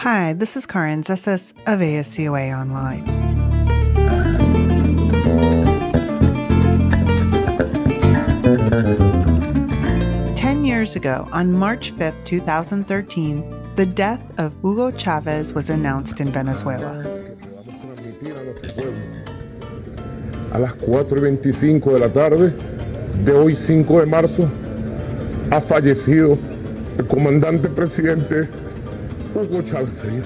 Hi, this is Karin Zessis of ASCOA Online. Years ago, on March 5th, 2013, the death of Hugo Chavez was announced in Venezuela. A las 4:25 de la tarde de hoy 5 de marzo ha fallecido el comandante presidente Hugo Chávez.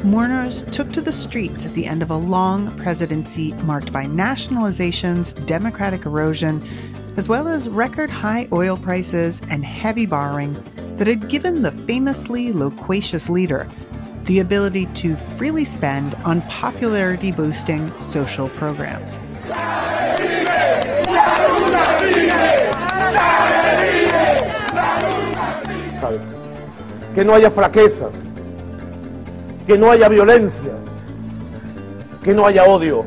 Mourners took to the streets at the end of a long presidency marked by nationalizations, democratic erosion, as well as record-high oil prices and heavy borrowing that had given the famously loquacious leader the ability to freely spend on popularity-boosting social programs. Que no haya fraquezas, que no haya violencia, que no haya odio.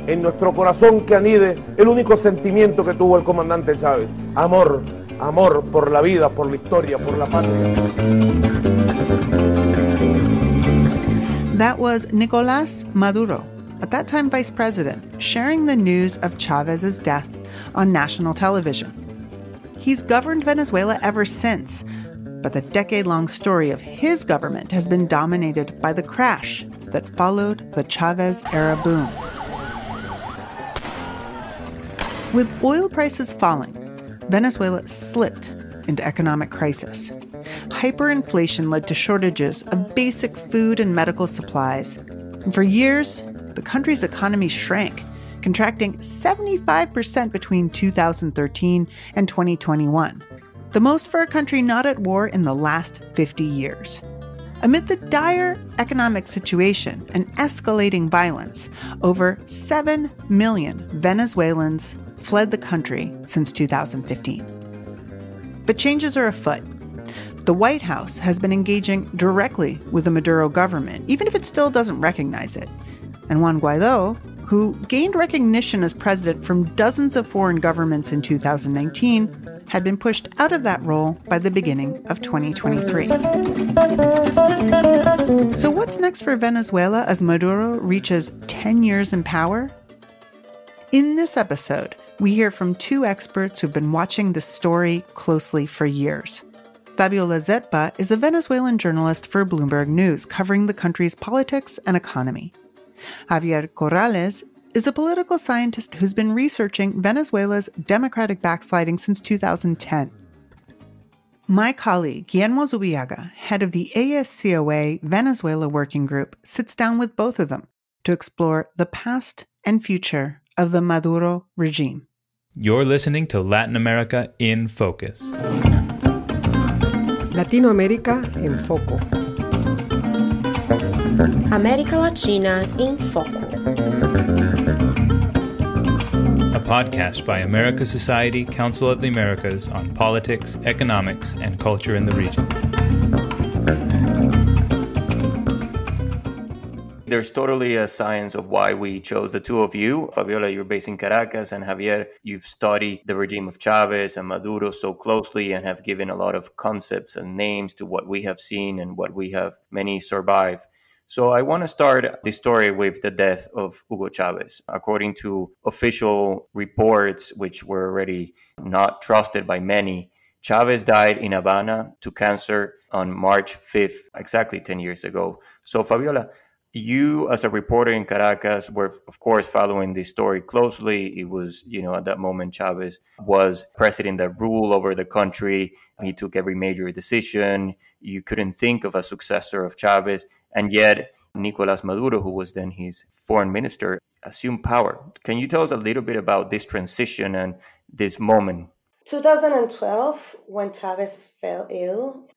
En nuestro corazón que anide el único sentimiento que tuvo el comandante Chávez. Amor, amor por la vida, por la historia, por la patria. That was Nicolás Maduro, at that time vice president, sharing the news of Chávez's death on national television. He's governed Venezuela ever since, but the decade-long story of his government has been dominated by the crash that followed the Chávez-era boom. With oil prices falling, Venezuela slipped into economic crisis. Hyperinflation led to shortages of basic food and medical supplies. And for years, the country's economy shrank, contracting 75% between 2013 and 2021, the most for a country not at war in the last 50 years. Amid the dire economic situation and escalating violence, over 7 million Venezuelans fled the country since 2015. But changes are afoot. The White House has been engaging directly with the Maduro government, even if it still doesn't recognize it. And Juan Guaidó, who gained recognition as president from dozens of foreign governments in 2019, had been pushed out of that role by the beginning of 2023. So what's next for Venezuela as Maduro reaches 10 years in power? In this episode, we hear from two experts who've been watching this story closely for years. Fabiola Zerpa is a Venezuelan journalist for Bloomberg News, covering the country's politics and economy. Javier Corrales is a political scientist who's been researching Venezuela's democratic backsliding since 2010. My colleague, Guillermo Zubillaga, head of the ASCOA Venezuela Working Group, sits down with both of them to explore the past and future of the Maduro regime. You're listening to Latin America in Focus. Latinoamérica en Foco. América Latina em Foco. A podcast by America Society, Council of the Americas on politics, economics, and culture in the region. There's totally a science of why we chose the two of you. Fabiola, you're based in Caracas, and Javier, you've studied the regime of Chavez and Maduro so closely and have given a lot of concepts and names to what we have seen and what we have many survived. So I want to start the story with the death of Hugo Chavez. According to official reports, which were already not trusted by many, Chavez died in Havana to cancer on March 5th, exactly 10 years ago. So Fabiola, you, as a reporter in Caracas, were, of course, following this story closely. It was, at that moment, Chavez was president that ruled over the country. He took every major decision. You couldn't think of a successor of Chavez. And yet, Nicolás Maduro, who was then his foreign minister, assumed power. Can you tell us a little bit about this transition and this moment? 2012, when Chavez fell ill,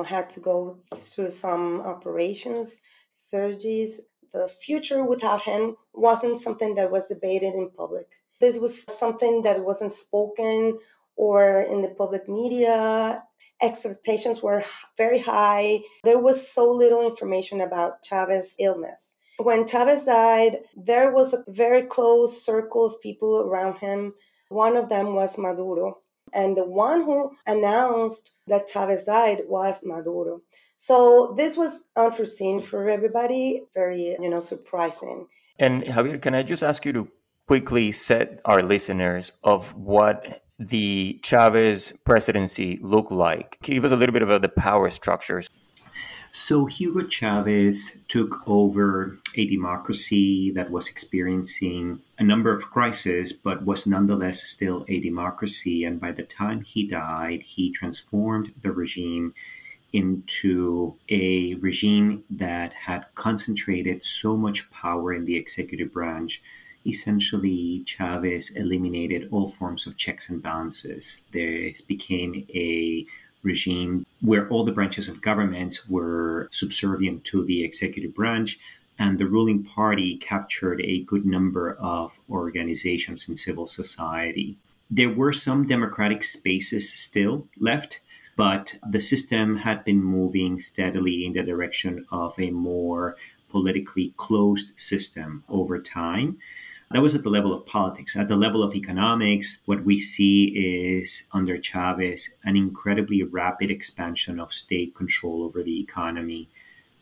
had to go through some operations, surgeries. The future without him wasn't something that was debated in public. This was something that wasn't spoken or in the public media. Expectations were very high. There was so little information about Chavez's illness. When Chavez died, there was a very close circle of people around him. One of them was Maduro. And the one who announced that Chavez died was Maduro. So this was unforeseen for everybody, very, surprising. And Javier, can I just ask you to quickly set our listeners of what the Chavez presidency looked like? Give us a little bit about the power structures. So Hugo Chavez took over a democracy that was experiencing a number of crises, but was nonetheless still a democracy. And by the time he died, he transformed the regime into a regime that had concentrated so much power in the executive branch. Essentially, Chavez eliminated all forms of checks and balances. There became a regime where all the branches of government were subservient to the executive branch, and the ruling party captured a good number of organizations in civil society. There were some democratic spaces still left, but the system had been moving steadily in the direction of a more politically closed system over time. That was at the level of politics. At the level of economics, what we see is, under Chavez, an incredibly rapid expansion of state control over the economy,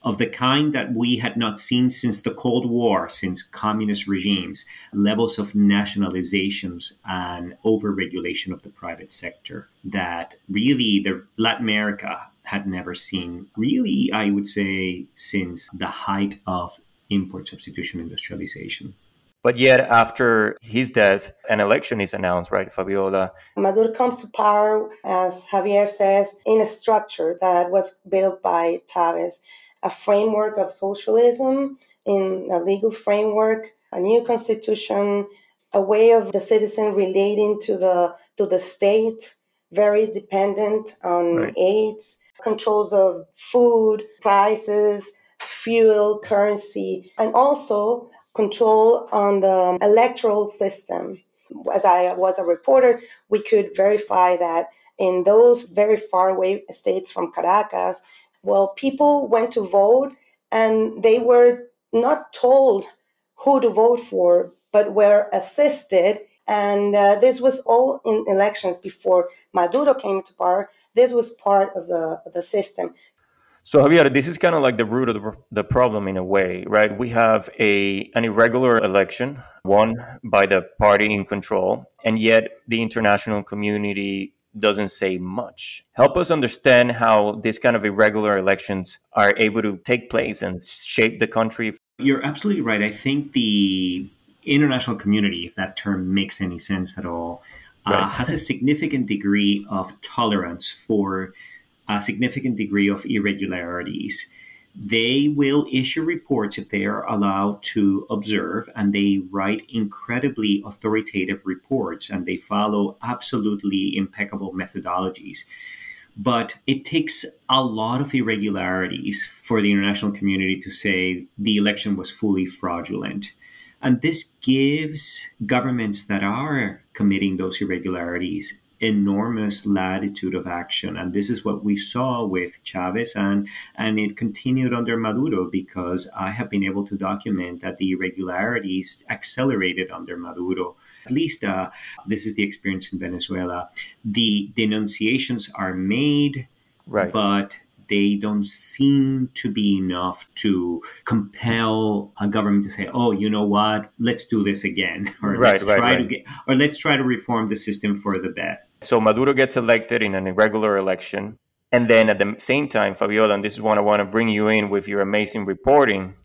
of the kind that we had not seen since the Cold War, since communist regimes, levels of nationalizations and overregulation of the private sector that really Latin America had never seen, really, I would say, since the height of import substitution industrialization. But yet, after his death, an election is announced, right, Fabiola? Maduro comes to power, as Javier says, in a structure that was built by Chavez, a framework of socialism, in a legal framework, a new constitution, a way of the citizen relating to the state, very dependent on aids, controls of food, prices, fuel, currency, and also control on the electoral system. As I was a reporter, we could verify that in those very far away states from Caracas, well, people went to vote and they were not told who to vote for, but were assisted. And this was all in elections before Maduro came to power. This was part of the system. So, Javier, this is kind of like the root of the problem in a way, right? We have an irregular election won by the party in control, and yet the international community doesn't say much. Help us understand how these kind of irregular elections are able to take place and shape the country. You're absolutely right. I think the international community, if that term makes any sense at all, has a significant degree of tolerance for a significant degree of irregularities. They will issue reports if they are allowed to observe, and they write incredibly authoritative reports, and they follow absolutely impeccable methodologies. But it takes a lot of irregularities for the international community to say the election was fully fraudulent. And this gives governments that are committing those irregularities enormous latitude of action. And this is what we saw with Chavez, and it continued under Maduro, because I have been able to document that the irregularities accelerated under Maduro. At least this is the experience in Venezuela. The denunciations are made, but they don't seem to be enough to compel a government to say, "Oh, you know what? Let's do this again," or let's try to reform the system for the best. So Maduro gets elected in an irregular election, and then at the same time, Fabiola, and this is what I want to bring you in with your amazing reporting,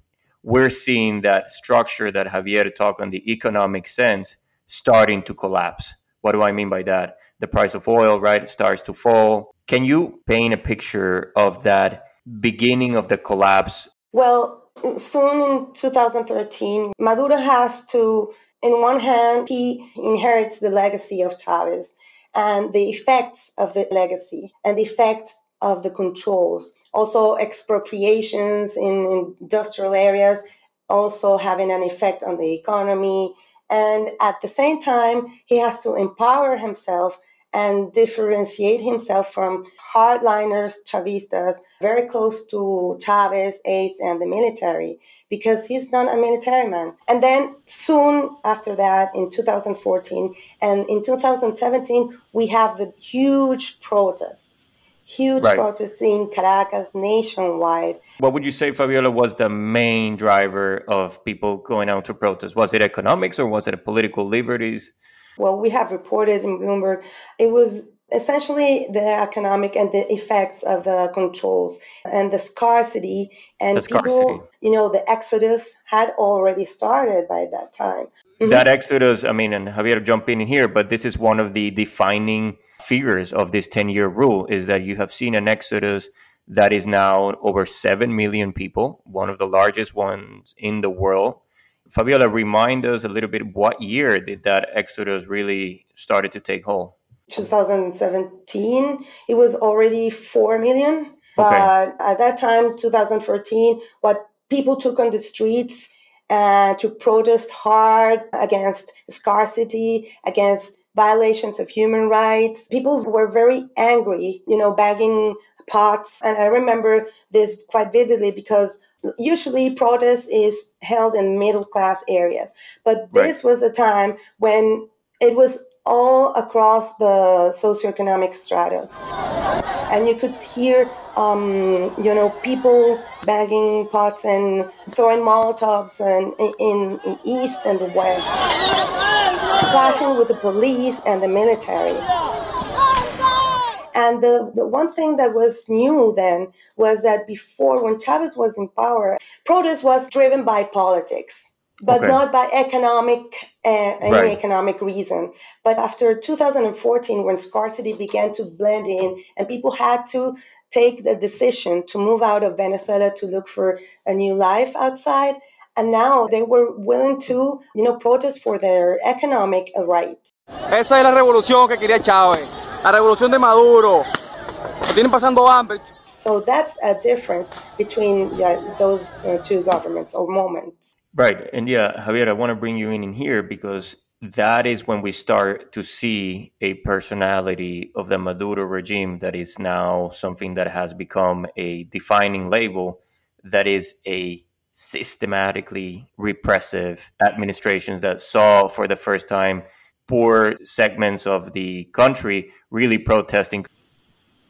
we're seeing that structure that Javier talked on the economic sense starting to collapse. What do I mean by that? The price of oil, starts to fall. Can you paint a picture of that beginning of the collapse? Well, soon in 2013, Maduro has to, in one hand, he inherits the legacy of Chavez and the effects of the legacy and the effects of the controls. Also, expropriations in industrial areas also having an effect on the economy. And at the same time, he has to empower himself and differentiate himself from hardliners, Chavistas, very close to Chavez, aides, and the military, because he's not a military man. And then soon after that, in 2014 and in 2017, we have the huge protests huge Right. protests in Caracas nationwide. What would you say, Fabiola, was the main driver of people going out to protest? Was it economics or was it political liberties? Well, we have reported in Bloomberg, it was essentially the economic and the effects of the controls and the scarcity. And people, the exodus had already started by that time. That exodus, I mean, and Javier, jump in here, but this is one of the defining figures of this 10-year rule, is that you have seen an exodus that is now over 7 million people, one of the largest ones in the world. Fabiola, remind us a little bit, what year did that exodus really started to take hold? 2017, it was already 4 million. But at that time, 2014, what people took on the streets to protest hard against scarcity, against violations of human rights. People were very angry, bagging pots. And I remember this quite vividly because usually protest is held in middle-class areas. But this was the time when it was all across the socioeconomic stratas. And you could hear, people bagging pots and throwing Molotovs in the east and the west, clashing with the police and the military. And the one thing that was new then was that before, when Chavez was in power, protest was driven by politics, but not by any economic reason. But after 2014, when scarcity began to blend in and people had to take the decision to move out of Venezuela to look for a new life outside, and now they were willing to, protest for their economic rights. Esa es la revolución que quería Chávez, la revolución de Maduro. Lo tienen pasando hambre. So that's a difference between those two governments or moments. Right. And Javier, I want to bring you in here because that is when we start to see a personality of the Maduro regime that is now something that has become a defining label, that is a systematically repressive administrations that saw for the first time poor segments of the country really protesting.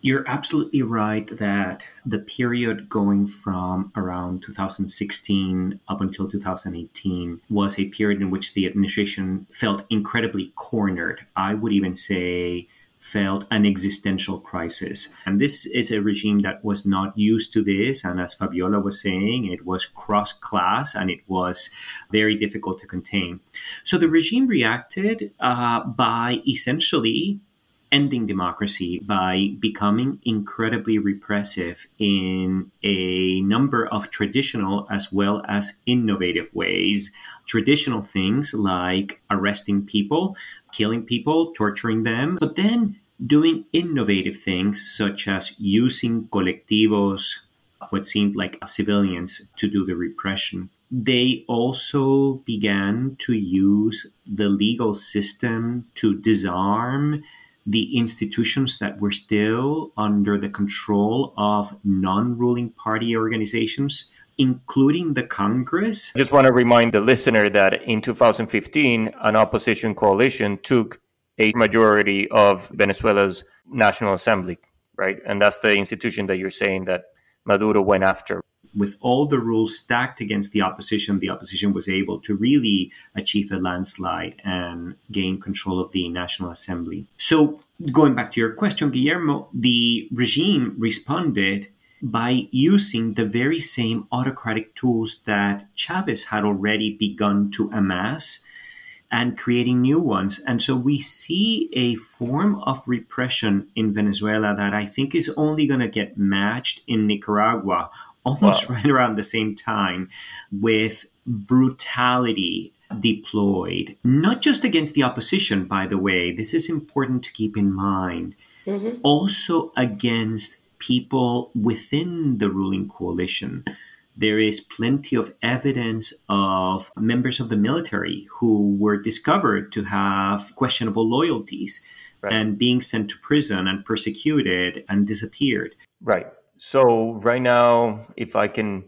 You're absolutely right that the period going from around 2016 up until 2018 was a period in which the administration felt incredibly cornered. I would even say felt an existential crisis. And this is a regime that was not used to this. And as Fabiola was saying, it was cross-class and it was very difficult to contain. So the regime reacted by essentially ending democracy, by becoming incredibly repressive in a number of traditional as well as innovative ways. Traditional things like arresting people, killing people, torturing them, but then doing innovative things such as using colectivos, what seemed like civilians, to do the repression. They also began to use the legal system to disarm the institutions that were still under the control of non-ruling party organizations, including the Congress. I just want to remind the listener that in 2015, an opposition coalition took a majority of Venezuela's National Assembly, right? And that's the institution that you're saying that Maduro went after. With all the rules stacked against the opposition was able to really achieve a landslide and gain control of the National Assembly. So going back to your question, Guillermo, the regime responded by using the very same autocratic tools that Chavez had already begun to amass and creating new ones. And so we see a form of repression in Venezuela that I think is only going to get matched in Nicaragua almost right around the same time, with brutality deployed, not just against the opposition, by the way, this is important to keep in mind, also against people within the ruling coalition. There is plenty of evidence of members of the military who were discovered to have questionable loyalties and being sent to prison and persecuted and disappeared. Right. So right now, if I can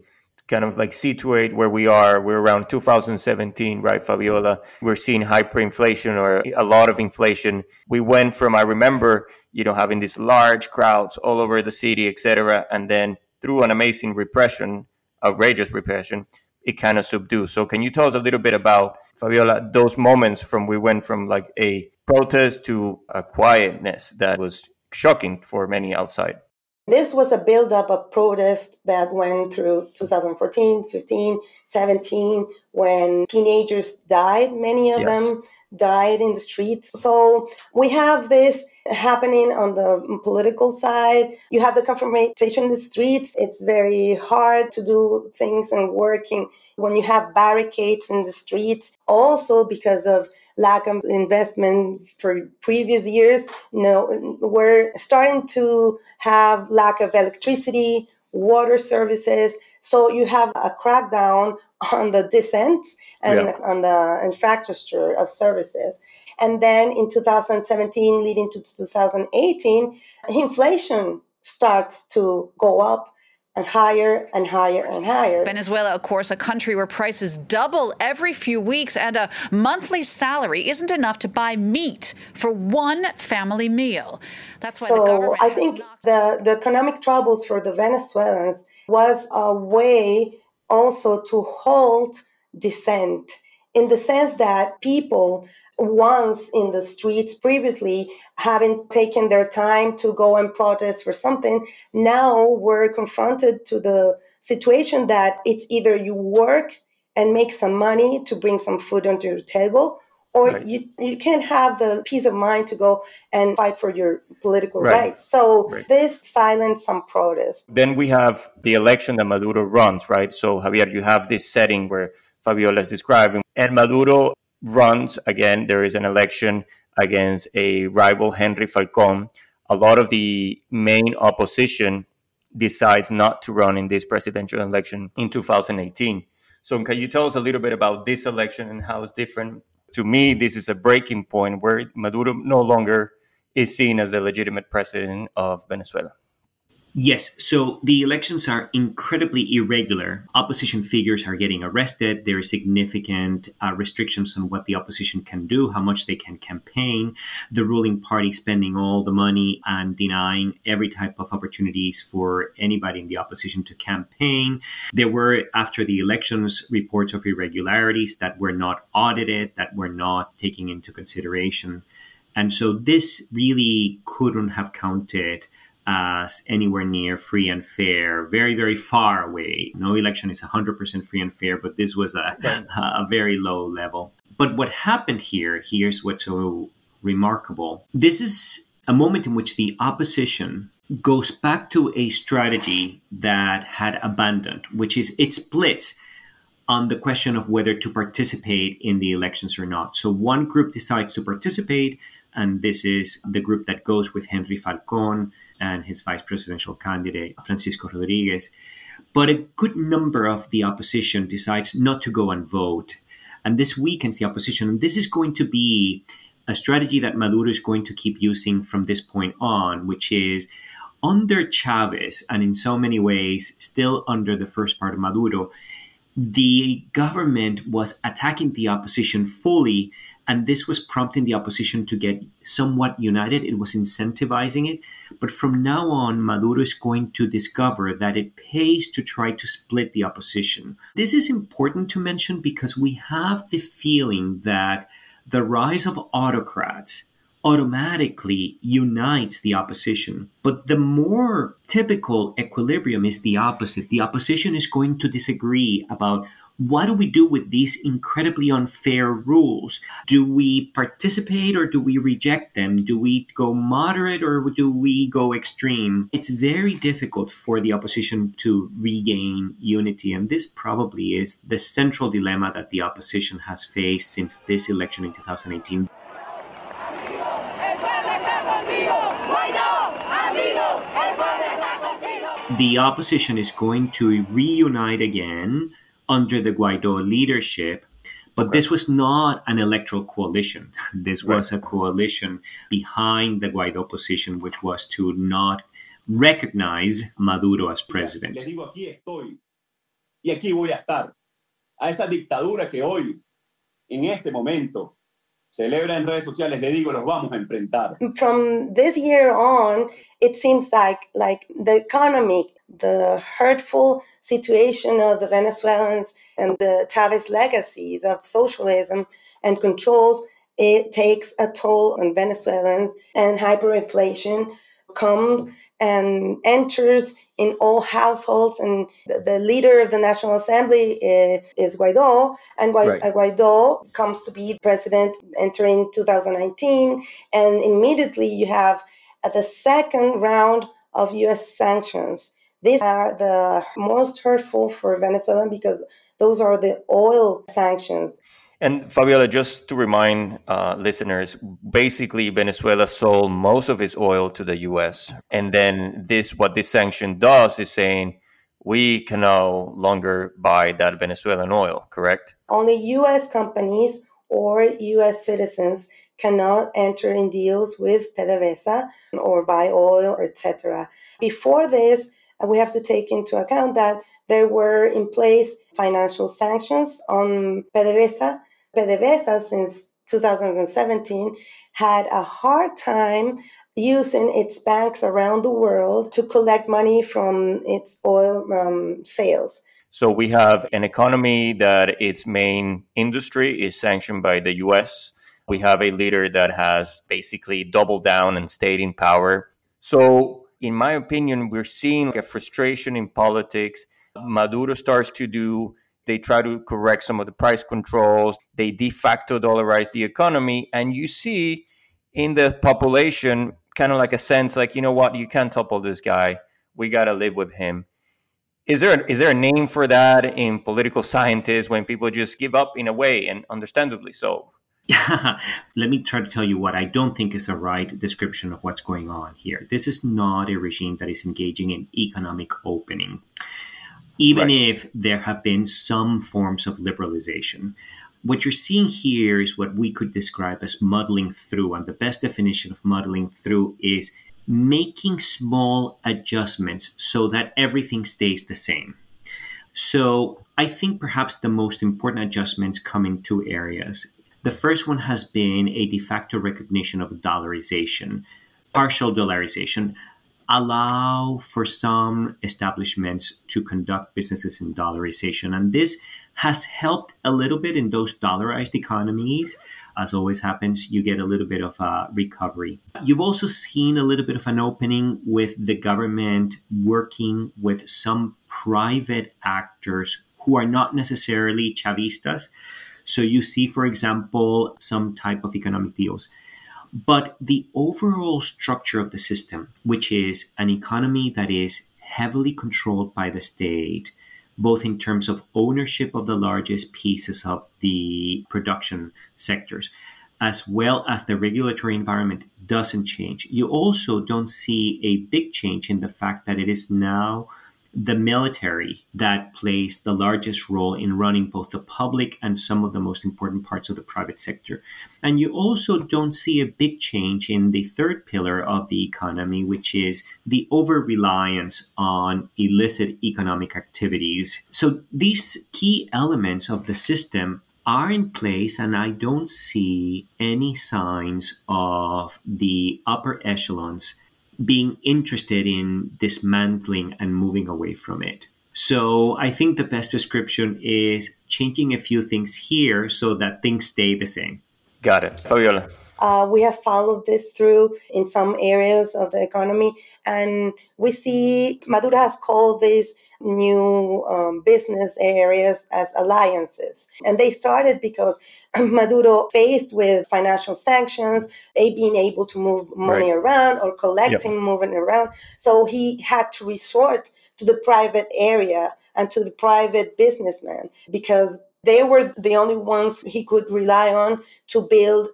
kind of like situate where we are, we're around 2017, right, Fabiola? We're seeing hyperinflation or a lot of inflation. We went from, I remember having these large crowds all over the city, etc. And then through an amazing repression, outrageous repression, it kind of subdues. So can you tell us a little bit about, Fabiola, those moments we went from like a protest to a quietness that was shocking for many outside? This was a buildup of protest that went through 2014, 15, 17, when teenagers died. Many of them died in the streets. So we have this happening on the political side. You have the confrontation in the streets. It's very hard to do things and working when you have barricades in the streets. Also because of lack of investment for previous years. We're starting to have lack of electricity, water services. So you have a crackdown on the dissent and on the infrastructure of services. And then in 2017, leading to 2018, inflation starts to go up and higher and higher and higher. Venezuela, of course, a country where prices double every few weeks, and a monthly salary isn't enough to buy meat for one family meal. That's why the government I think the economic troubles for the Venezuelans was a way also to halt dissent, in the sense that people once in the streets previously, having taken their time to go and protest for something, now we're confronted to the situation that it's either you work and make some money to bring some food onto your table, or you can't have the peace of mind to go and fight for your political rights. So this silenced some protests. Then we have the election that Maduro runs, right? So, Javier, you have this setting where Fabiola is describing, and Maduro runs again. There is an election against a rival, Henry Falcón. A lot of the main opposition decides not to run in this presidential election in 2018. So can you tell us a little bit about this election and how it's different? To me, this is a breaking point where Maduro no longer is seen as the legitimate president of Venezuela. Yes, so the elections are incredibly irregular. Opposition figures are getting arrested. There are significant restrictions on what the opposition can do, how much they can campaign. The ruling party spending all the money and denying every type of opportunities for anybody in the opposition to campaign. There were, after the elections, reports of irregularities that were not audited, that were not taken into consideration. And so this really couldn't have counted as anywhere near free and fair, very, very far away. No election is 100% free and fair, but this was a very low level. But what happened here's what's so remarkable. This is a moment in which the opposition goes back to a strategy that had abandoned, which is it splits on the question of whether to participate in the elections or not. So one group decides to participate, and this is the group that goes with Henry Falcón and his vice presidential candidate, Francisco Rodriguez. But a good number of the opposition decides not to go and vote. And this weakens the opposition. And this is going to be a strategy that Maduro is going to keep using from this point on, which is under Chavez, and in so many ways still under the first part of Maduro, the government was attacking the opposition fully, and this was prompting the opposition to get somewhat united. It was incentivizing it. But from now on, Maduro is going to discover that it pays to try to split the opposition. This is important to mention because we have the feeling that the rise of autocrats automatically unites the opposition. But the more typical equilibrium is the opposite. The opposition is going to disagree about what do we do with these incredibly unfair rules? Do we participate or do we reject them? Do we go moderate or do we go extreme? It's very difficult for the opposition to regain unity. And this probably is the central dilemma that the opposition has faced since this election in 2018. The opposition is going to reunite again under the Guaidó leadership, but this was not an electoral coalition. This was a coalition behind the Guaidó position, which was to not recognize Maduro as president. Les digo, aquí estoy, y aquí voy a estar. A esa dictadura que hoy, en este momento, celebra en redes sociales, le digo, los vamos a enfrentar. From this year on, it seems like the economy, the hurtful situation of the Venezuelans and the Chavez legacies of socialism and controls, it takes a toll on Venezuelans, and hyperinflation comes and enters in all households. And the leader of the National Assembly is Guaidó, and Guaidó comes to be president entering 2019. And immediately you have the second round of U.S. sanctions. These are the most hurtful for Venezuela because those are the oil sanctions. And Fabiola, just to remind listeners, basically Venezuela sold most of its oil to the U.S. And then what this sanction does is saying we can no longer buy that Venezuelan oil, correct? Only U.S. companies or U.S. citizens cannot enter in deals with PDVSA or buy oil, etc. Before this, we have to take into account that there were in place financial sanctions on PDVSA. PDVSA, since 2017, had a hard time using its banks around the world to collect money from its oil sales. So we have an economy that its main industry is sanctioned by the U.S. We have a leader that has basically doubled down and stayed in power. So in my opinion, we're seeing a frustration in politics. Maduro starts they try to correct some of the price controls. They de facto dollarize the economy. And you see in the population kind of like a sense like, you know what, you can't topple this guy. We got to live with him. Is there a name for that in political scientists when people just give up in a way, and understandably so? Let me try to tell you what I don't think is a right description of what's going on here. This is not a regime that is engaging in economic opening. Even if there have been some forms of liberalization, what you're seeing here is what we could describe as muddling through. And the best definition of muddling through is making small adjustments so that everything stays the same. So I think perhaps the most important adjustments come in two areas. The first one has been a de facto recognition of dollarization, partial dollarization. Allow for some establishments to conduct businesses in dollarization. And this has helped a little bit in those dollarized economies. As always happens, you get a little bit of a recovery. You've also seen a little bit of an opening with the government working with some private actors who are not necessarily Chavistas. So you see, for example, some type of economic deals. But the overall structure of the system, which is an economy that is heavily controlled by the state, both in terms of ownership of the largest pieces of the production sectors, as well as the regulatory environment, doesn't change. You also don't see a big change in the fact that it is now the military that plays the largest role in running both the public and some of the most important parts of the private sector. And you also don't see a big change in the third pillar of the economy, which is the over-reliance on illicit economic activities. So these key elements of the system are in place, and I don't see any signs of the upper echelons being interested in dismantling and moving away from it. So I think the best description is changing a few things here so that things stay the same. Got it. Fabiola. We have followed this through in some areas of the economy, and we see Maduro has called these new business areas as alliances. And they started because Maduro, faced with financial sanctions, being able to move money around or collecting, moving around. So he had to resort to the private area and to the private businessman because they were the only ones he could rely on to build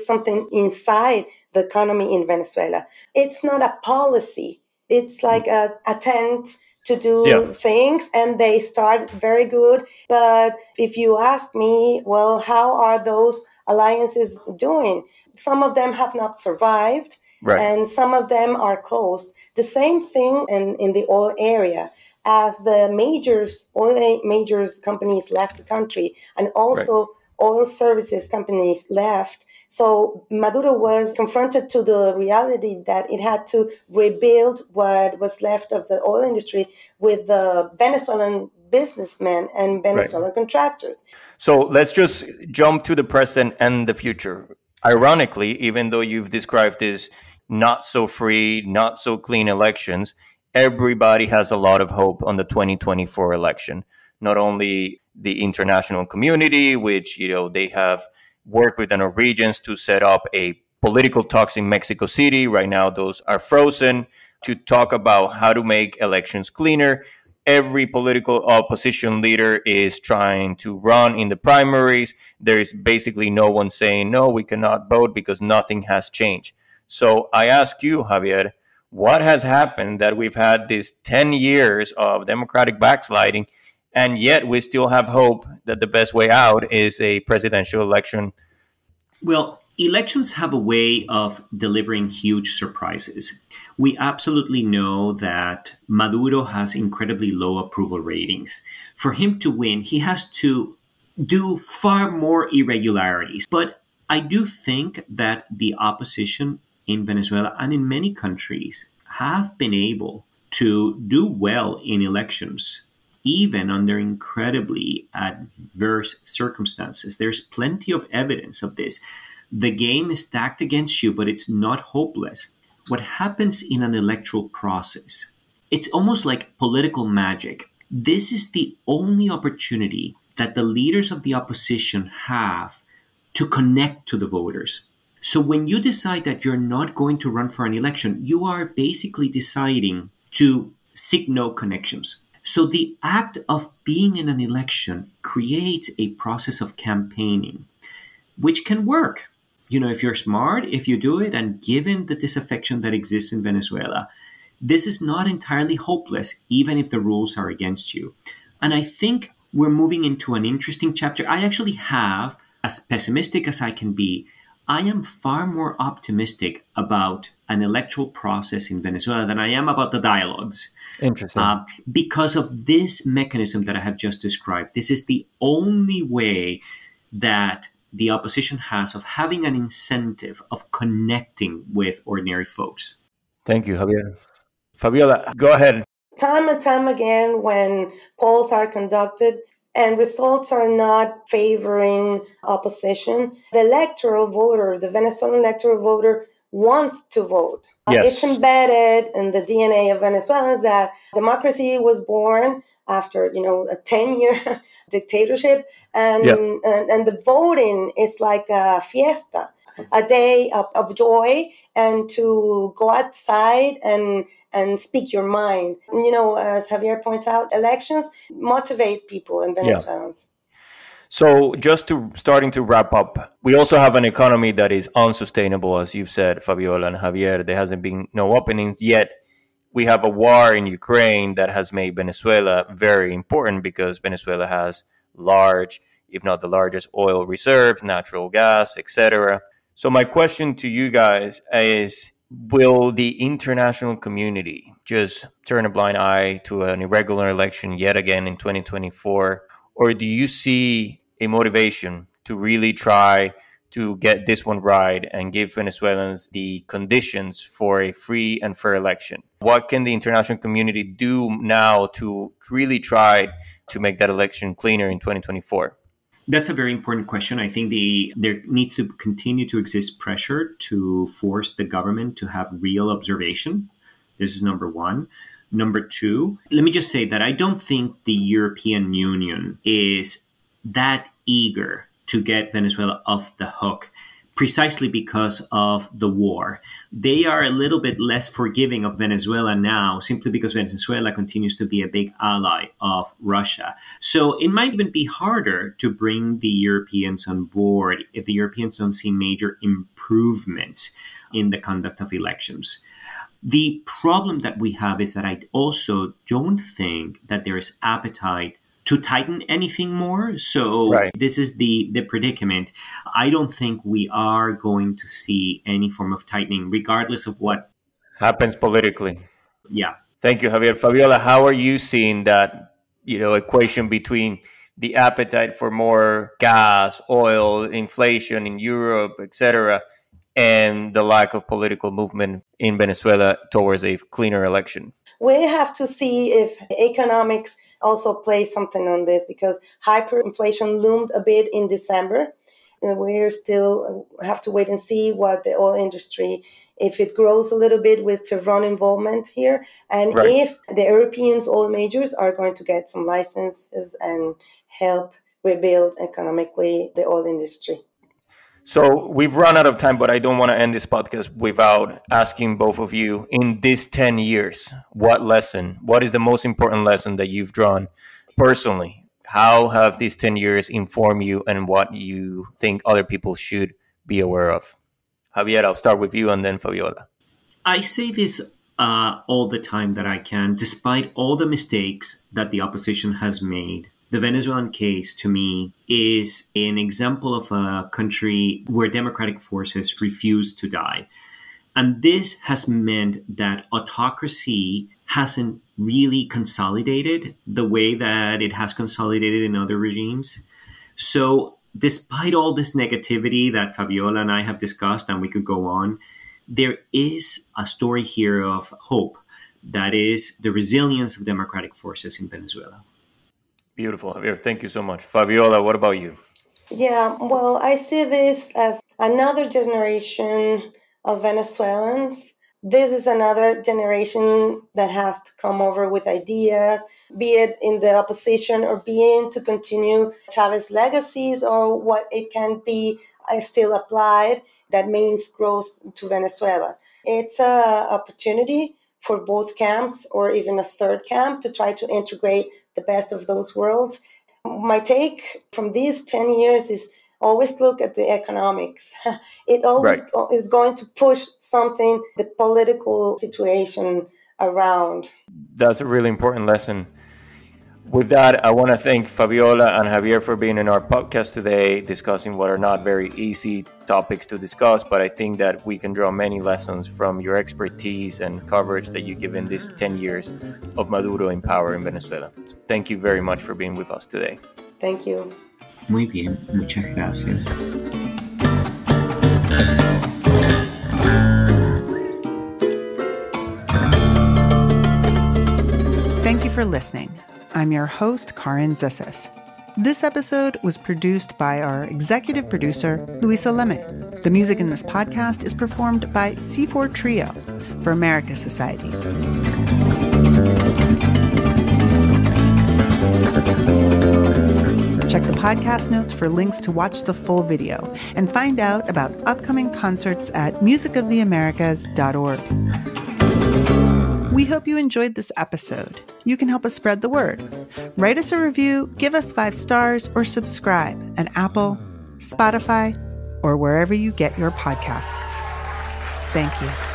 something inside the economy in Venezuela. It's not a policy. It's like an attempt to do things, and they started very good. But if you ask me, well, how are those alliances doing? Some of them have not survived, and some of them are closed. The same thing in the oil area. As the oil majors companies left the country, and also oil services companies left. So Maduro was confronted to the reality that it had to rebuild what was left of the oil industry with the Venezuelan businessmen and Venezuelan contractors. So let's just jump to the present and the future. Ironically, even though you've described this not so free, not so clean elections, everybody has a lot of hope on the 2024 election. Not only the international community, which, they have worked with the Norwegians to set up a political talks in Mexico City. Right now, those are frozen to talk about how to make elections cleaner. Every political opposition leader is trying to run in the primaries. There is basically no one saying, no, we cannot vote because nothing has changed. So I ask you, Javier, what has happened that we've had these 10 years of democratic backsliding, and yet we still have hope that the best way out is a presidential election? Well, elections have a way of delivering huge surprises. We absolutely know that Maduro has incredibly low approval ratings. For him to win, he has to do far more irregularities. But I do think that the opposition in Venezuela and in many countries have been able to do well in elections, even under incredibly adverse circumstances. There's plenty of evidence of this. The game is stacked against you, but it's not hopeless. What happens in an electoral process, it's almost like political magic. This is the only opportunity that the leaders of the opposition have to connect to the voters. So when you decide that you're not going to run for an election, you are basically deciding to seek no connections. So the act of being in an election creates a process of campaigning, which can work. If you're smart, if you do it, and given the disaffection that exists in Venezuela, this is not entirely hopeless, even if the rules are against you. And I think we're moving into an interesting chapter. I actually have, as pessimistic as I can be, I am far more optimistic about an electoral process in Venezuela than I am about the dialogues. Interesting. Because of this mechanism that I have just described. This is the only way that the opposition has of having an incentive of connecting with ordinary folks. Thank you, Javier. Fabiola, go ahead. Time and time again, when polls are conducted and results are not favoring opposition, the electoral voter, the Venezuelan electoral voter, wants to vote. Yes. It's embedded in the DNA of Venezuelans that democracy was born after, a 10-year dictatorship. And the voting is like a fiesta, a day of joy, and to go outside and speak your mind. As Javier points out, elections motivate people in Venezuelans. So just starting to wrap up, we also have an economy that is unsustainable, as you've said, Fabiola and Javier. There hasn't been no openings yet. We have a war in Ukraine that has made Venezuela very important because Venezuela has large, if not the largest, oil reserves, natural gas, etc. So my question to you guys is, will the international community just turn a blind eye to an irregular election yet again in 2024? Or do you see a motivation to really try to get this one right and give Venezuelans the conditions for a free and fair election? What can the international community do now to really try to make that election cleaner in 2024? That's a very important question. I think there needs to continue to exist pressure to force the government to have real observation. This is number one. Number two, let me just say that I don't think the European Union is that eager to get Venezuela off the hook, precisely because of the war. They are a little bit less forgiving of Venezuela now, simply because Venezuela continues to be a big ally of Russia. So it might even be harder to bring the Europeans on board if the Europeans don't see major improvements in the conduct of elections. The problem that we have is that I also don't think that there is appetite to tighten anything more. So This is the predicament. I don't think we are going to see any form of tightening, regardless of what happens politically. Yeah. Thank you, Javier. Fabiola, how are you seeing that, equation between the appetite for more gas, oil, inflation in Europe, etc., and the lack of political movement in Venezuela towards a cleaner election? We have to see if economics also plays something on this, because hyperinflation loomed a bit in December. We're still have to wait and see what the oil industry, if it grows a little bit with Chevron involvement here, and if the European oil majors are going to get some licenses and help rebuild economically the oil industry. So we've run out of time, but I don't want to end this podcast without asking both of you, in these 10 years, what is the most important lesson that you've drawn personally? How have these 10 years informed you, and what you think other people should be aware of? Javier, I'll start with you, and then Fabiola. I say this all the time that I can. Despite all the mistakes that the opposition has made, the Venezuelan case, to me, is an example of a country where democratic forces refuse to die. And this has meant that autocracy hasn't really consolidated the way that it has consolidated in other regimes. So despite all this negativity that Fabiola and I have discussed, and we could go on, there is a story here of hope. That is the resilience of democratic forces in Venezuela. Beautiful, Javier. Thank you so much. Fabiola, what about you? Yeah, well, I see this as another generation of Venezuelans. This is another generation that has to come over with ideas, be it in the opposition or being to continue Chavez's legacies, or what it can be still applied that means growth to Venezuela. It's an opportunity for both camps, or even a third camp, to try to integrate the best of those worlds. My take from these 10 years is always look at the economics. It always is going to push something, the political situation around. That's a really important lesson. With that, I want to thank Fabiola and Javier for being in our podcast today, discussing what are not very easy topics to discuss, but I think that we can draw many lessons from your expertise and coverage that you give in these 10 years of Maduro in power in Venezuela. So thank you very much for being with us today. Thank you. Muy bien, muchas gracias. Thank you for listening. I'm your host, Karin Zissis. This episode was produced by our executive producer, Luisa Leme. The music in this podcast is performed by C4 Trio for America Society. Check the podcast notes for links to watch the full video and find out about upcoming concerts at musicoftheamericas.org. We hope you enjoyed this episode. You can help us spread the word. Write us a review, give us 5 stars, or subscribe at Apple, Spotify, or wherever you get your podcasts. Thank you.